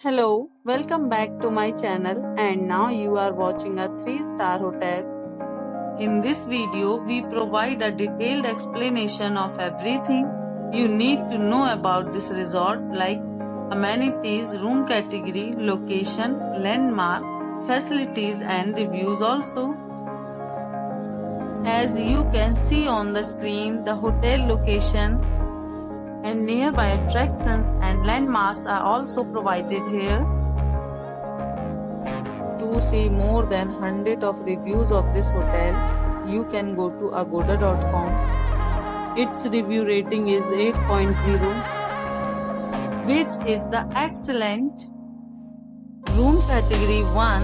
Hello, welcome back to my channel, and now you are watching a 3-star hotel. In this video, we provide a detailed explanation of everything you need to know about this resort, like amenities, room category, location, landmark, facilities and reviews also. As you can see on the screen, the hotel location and nearby attractions and landmarks are also provided here. To see more than 100 of reviews of this hotel, you can go to agoda.com. Its review rating is 8.0, which is the excellent. Room category 1.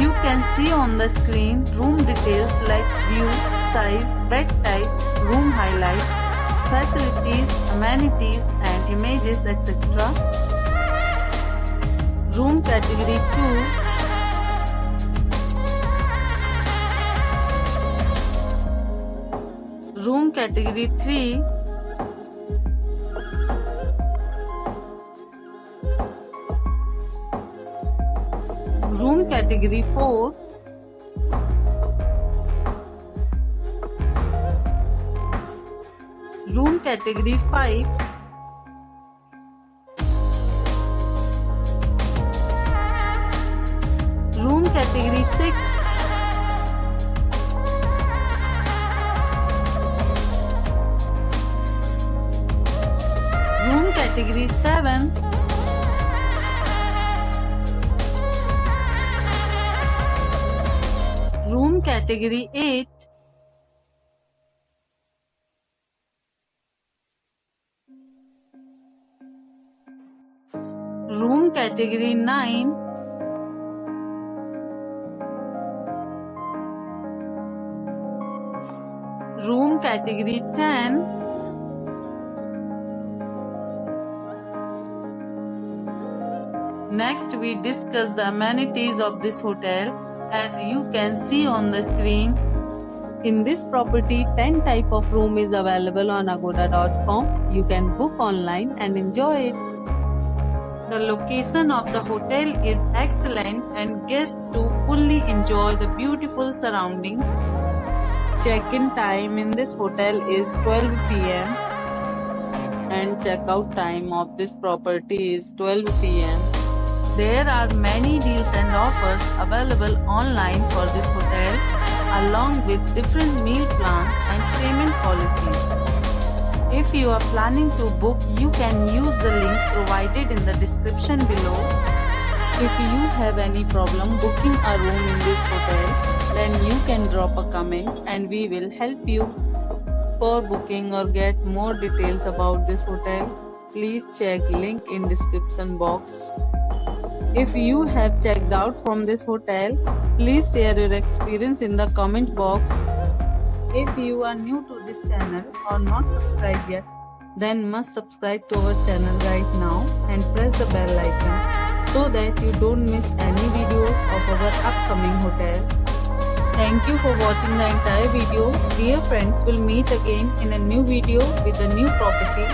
You can see on the screen room details like view, size, bed type, room highlights, facilities, amenities and images, etc. Room category 2. Room category 3. Room category 4. Room category 5. Room category 6. Room category 7. Room category 8. Room category 9. Room category 10. Next, we discuss the amenities of this hotel. As you can see on the screen, in this property, 10 type of room is available on agoda.com. You can book online and enjoy it. The location of the hotel is excellent and guests to fully enjoy the beautiful surroundings. Check-in time in this hotel is 12 p.m. and check-out time of this property is 12 p.m. There are many deals and offers available online for this hotel, along with different meal plans and payment policies. If you are planning to book, you can use the link provided in the description below. If you have any problem booking a room in this hotel, then you can drop a comment and we will help you. For booking or get more details about this hotel, please check link in description box. If you have checked out from this hotel, please share your experience in the comment box. If you are new to this channel or not subscribed yet, then must subscribe to our channel right now and press the bell icon so that you don't miss any video of our upcoming hotel. Thank you for watching the entire video. Dear friends, we'll meet again in a new video with a new property.